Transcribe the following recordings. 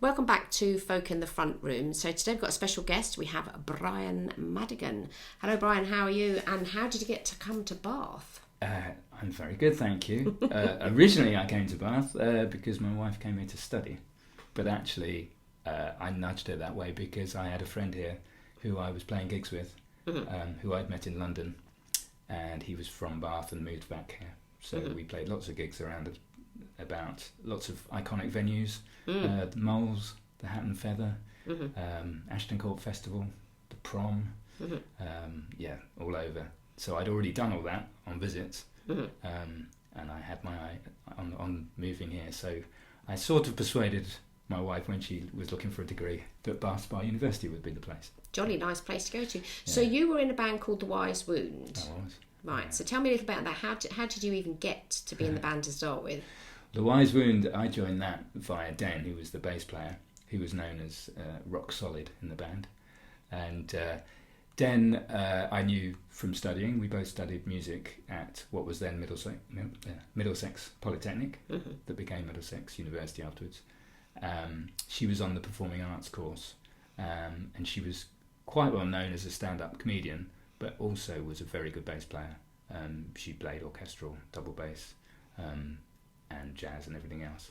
Welcome back to Folk in the Front Room. So today we've got a special guest. We have Brian Madigan. Hello Brian, how are you? And how did you get to come to Bath? I'm very good, thank you. Originally I came to Bath because my wife came here to study. But actually I nudged her that way because I had a friend here who I was playing gigs with, who I'd met in London. And he was from Bath and moved back here. So we played lots of gigs around about lots of iconic venues. The Moles, the Hat and Feather, Ashton Court Festival, the Prom, all over. So I'd already done all that on visits, and I had my eye on moving here. So I sort of persuaded my wife when she was looking for a degree that Bath Spa University would be the place. Jolly nice place to go to. Yeah. So you were in a band called The Wise Wound. I was. Right, Yeah. So tell me a little bit about that. How did you even get to be in the band to start with? The Wise Wound, I joined that via Den, who was the bass player, who was known as Rock Solid in the band. And Den, I knew from studying. We both studied music at what was then Middlesex Polytechnic, that became Middlesex University afterwards. She was on the Performing Arts course, and she was quite well known as a stand-up comedian, but also was a very good bass player. She played orchestral, double bass, and jazz and everything else.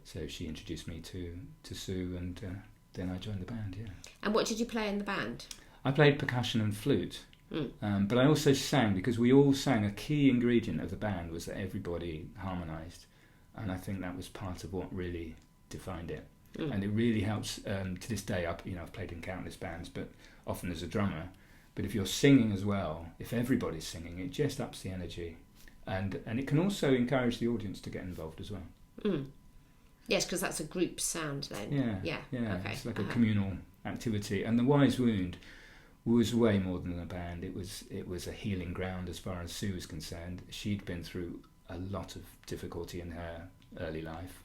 So she introduced me to Sue, and then I joined the band. Yeah. And what did you play in the band? I played percussion and flute, but I also sang, because we all sang. A key ingredient of the band was that everybody harmonised, and I think that was part of what really defined it. And it really helps to this day. I've played in countless bands, but often as a drummer. But if you're singing as well, if everybody's singing, it just ups the energy. And it can also encourage the audience to get involved as well. Yes, because that's a group sound then. Yeah. Okay. It's like a communal activity. And The Wise Wound was way more than a band. It was a healing ground as far as Sue was concerned. She'd been through a lot of difficulty in her early life.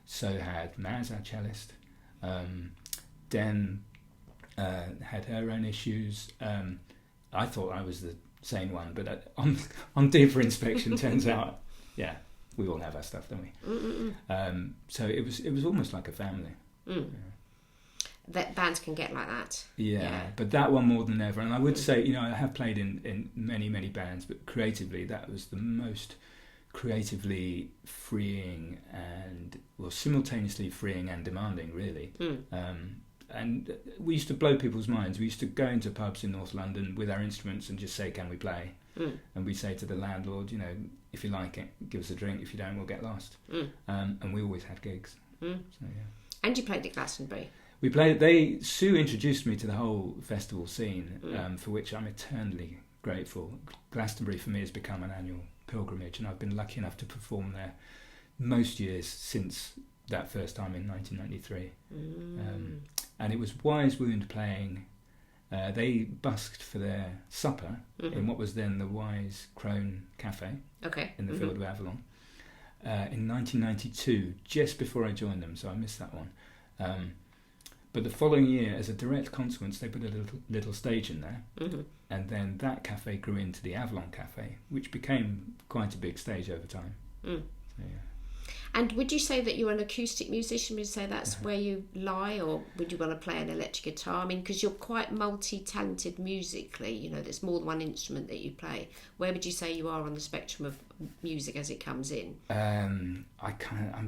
So had Maz, our cellist. Den had her own issues. I thought I was the sane one, but on deeper inspection, turns out, we all have our stuff, don't we? So it was almost like a family. That bands can get like that. Yeah, but that one more than ever. And I would say, I have played in many, many bands, but creatively, that was the most creatively freeing and, simultaneously freeing and demanding, really. And we used to blow people's minds. We used to go into pubs in North London with our instruments and just say, can we play? And we'd say to the landlord, if you like it, give us a drink. If you don't, we'll get lost. And we always had gigs. So, yeah. And you played at Glastonbury. We played. Sue introduced me to the whole festival scene, for which I'm eternally grateful. Glastonbury for me has become an annual pilgrimage, and I've been lucky enough to perform there most years since that first time in 1993. And it was Wise Wound playing. They busked for their supper in what was then the Wise Crone Cafe in the field of Avalon in 1992, just before I joined them, so I missed that one. But the following year, as a direct consequence, they put a little stage in there, and then that cafe grew into the Avalon Cafe, which became quite a big stage over time. So, yeah. And would you say that you're an acoustic musician? Would you say that's where you lie, or would you want to play an electric guitar? I mean, because you're quite multi-talented musically, there's more than one instrument that you play. Where would you say you are on the spectrum of music as it comes in? I'm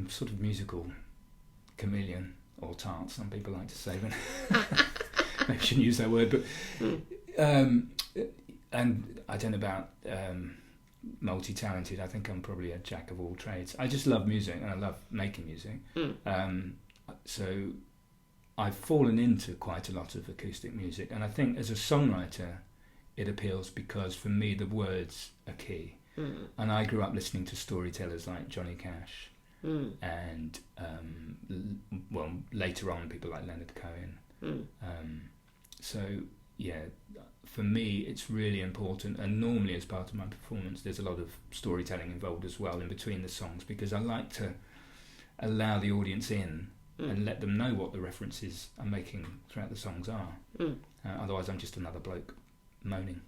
sort of musical chameleon, or tart, some people like to say. But maybe I shouldn't use that word, but and I don't know about multi-talented. I think I'm probably a jack of all trades. I just love music, and I love making music. So I've fallen into quite a lot of acoustic music, and I think as a songwriter it appeals because for me the words are key. And I grew up listening to storytellers like Johnny Cash, and later on people like Leonard Cohen. So yeah, for me it's really important, and normally as part of my performance there's a lot of storytelling involved as well in between the songs, because I like to allow the audience in and let them know what the references I'm making throughout the songs are. Otherwise I'm just another bloke moaning.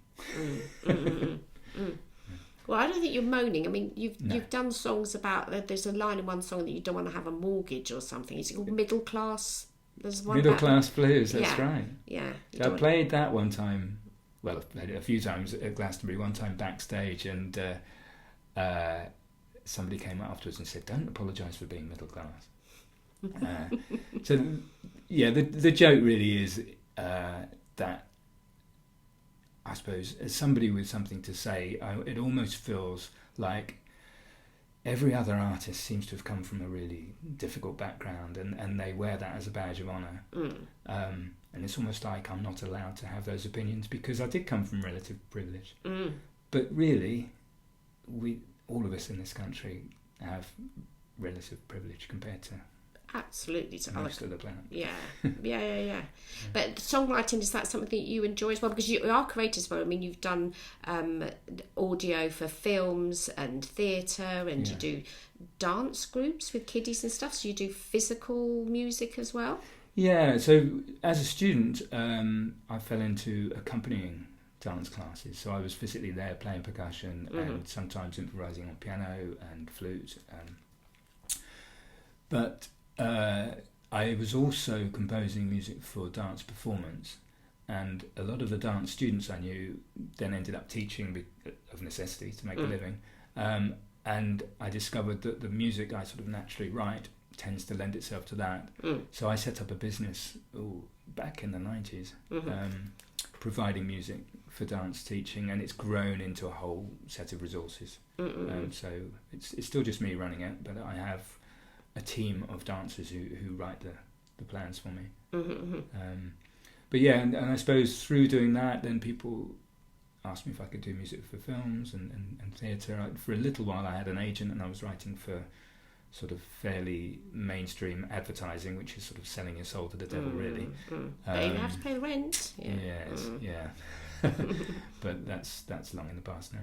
Well, I don't think you're moaning. I mean, No. you've done songs about. There's a line in one song that you don't want to have a mortgage or something. Is it called Middle Class? There's one Middle about Class Blues, that's yeah. right. Yeah. So I played that one time. Well, I've played it a few times at Glastonbury. One time backstage, and somebody came afterwards and said, "Don't apologise for being middle class." So, yeah, the joke really is that, I suppose, as somebody with something to say, it almost feels like every other artist seems to have come from a really difficult background, and they wear that as a badge of honour. And it's almost like I'm not allowed to have those opinions because I did come from relative privilege. But really, all of us in this country have relative privilege compared to absolutely to most of the planet. Yeah. But songwriting, is that something that you enjoy as well? Because you are creative as well. I mean, you've done audio for films and theatre, and you do dance groups with kiddies and stuff. So you do physical music as well. Yeah. So as a student, I fell into accompanying dance classes. So I was physically there playing percussion and sometimes improvising on piano and flute. But I was also composing music for dance performance, and a lot of the dance students I knew then ended up teaching of necessity to make a living. And I discovered that the music I sort of naturally write tends to lend itself to that. So I set up a business back in the 90s, providing music for dance teaching, and it's grown into a whole set of resources. So it's still just me running it, but I have a team of dancers who write the plans for me. But yeah, and I suppose through doing that, then people asked me if I could do music for films and theatre. For a little while I had an agent, and I was writing for sort of fairly mainstream advertising, which is sort of selling your soul to the devil, really. But you have to pay the rent. Yeah. But that's long in the past now.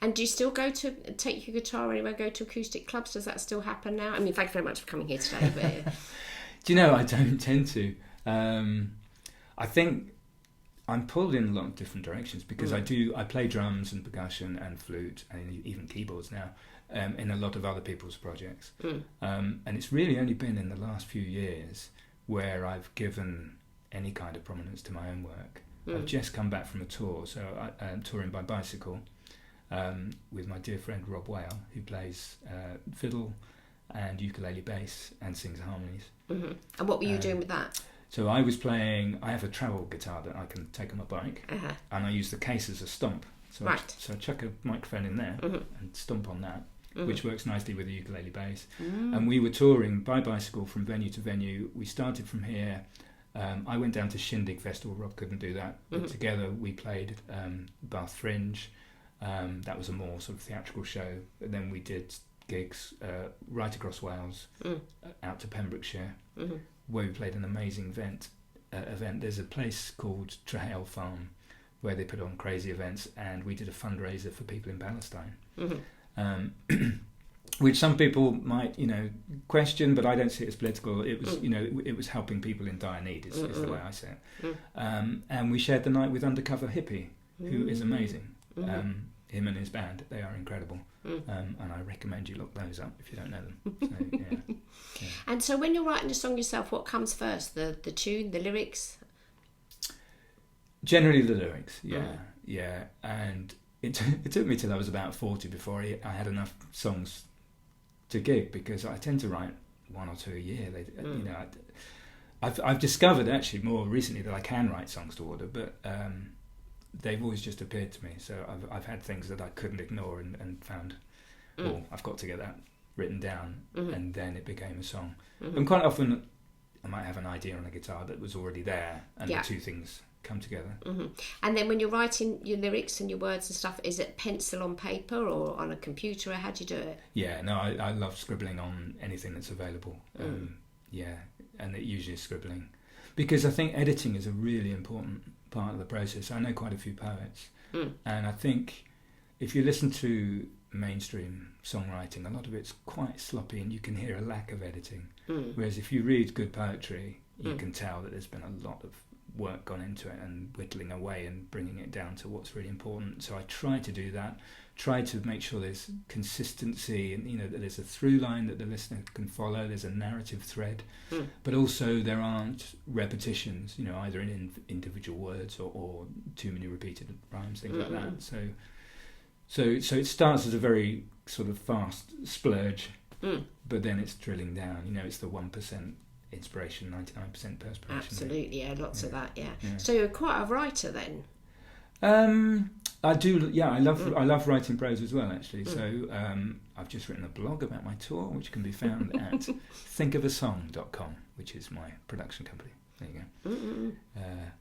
And do you still take your guitar anywhere, go to acoustic clubs? Does that still happen now? I mean, thank you very much for coming here today. But do you know, I don't tend to. I think I'm pulled in a lot of different directions because I play drums and percussion and flute and even keyboards now in a lot of other people's projects. And it's really only been in the last few years where I've given any kind of prominence to my own work. I've just come back from a tour, so I'm touring by bicycle with my dear friend Rob Whale, who plays fiddle and ukulele bass and sings harmonies. And what were you doing with that? So I have a travel guitar that I can take on my bike, and I use the case as a stomp. So I chuck a microphone in there and stomp on that, which works nicely with the ukulele bass. And we were touring by bicycle from venue to venue. We started from here. I went down to Shindig Festival. Rob couldn't do that, but together we played Bath Fringe. That was a more sort of theatrical show. And then we did gigs right across Wales, out to Pembrokeshire, where we played an amazing event. There's a place called Trahale Farm where they put on crazy events, and we did a fundraiser for people in Palestine. Which some people might, question, but I don't see it as political. It was, it was helping people in dire need, is the way I say it. And we shared the night with Undercover Hippie, who is amazing. Him and his band, they are incredible. And I recommend you look those up if you don't know them. So, yeah. And so when you're writing a song yourself, what comes first? The tune, the lyrics? Generally the lyrics, yeah. And it took me till I was about 40 before I had enough songs to gig, because I tend to write one or two a year. I've discovered actually more recently that I can write songs to order, but they've always just appeared to me. So I've had things that I couldn't ignore and found, I've got to get that written down, and then it became a song. And quite often I might have an idea on a guitar that was already there, and the two things come together. And then when you're writing your lyrics and your words and stuff, is it pencil on paper or on a computer, or how do you do it? Yeah, no, I love scribbling on anything that's available. And it usually is scribbling, because I think editing is a really important part of the process. I know quite a few poets, and I think if you listen to mainstream songwriting, a lot of it's quite sloppy and you can hear a lack of editing, whereas if you read good poetry, you can tell that there's been a lot of work gone into it and whittling away and bringing it down to what's really important. So I try to do that, try to make sure there's consistency and, that there's a through line that the listener can follow, there's a narrative thread, but also there aren't repetitions, either in individual words or too many repeated rhymes, things like that. So it starts as a very sort of fast splurge, but then it's drilling down. It's the 1% inspiration, 99% perspiration. Absolutely, yeah, lots of that, yeah. So you're quite a writer then? I do, yeah. I love writing prose as well, actually. So I've just written a blog about my tour, which can be found at thinkofasong.com, which is my production company. There you go.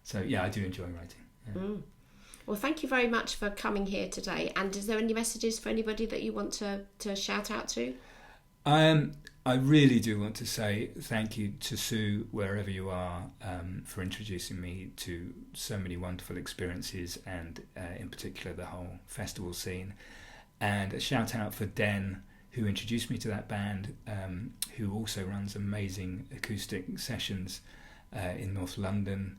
So yeah, I do enjoy writing. Yeah. Well, thank you very much for coming here today. And is there any messages for anybody that you want to shout out to? I really do want to say thank you to Sue, wherever you are, for introducing me to so many wonderful experiences, and in particular the whole festival scene. And a shout out for Den, who introduced me to that band, who also runs amazing acoustic sessions in North London.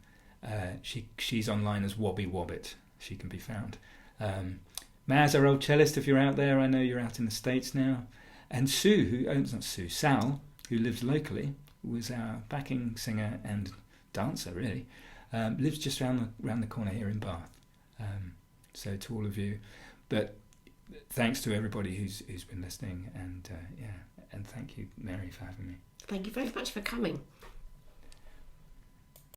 She's online as Wobby Wobbit. She can be found. Maz, our old cellist, if you're out there, I know you're out in the States now. And Sal, who lives locally, was our backing singer and dancer, really. Lives just around the corner here in Bath. So to all of you, but thanks to everybody who's been listening, and and thank you, Mary, for having me. Thank you very much for coming.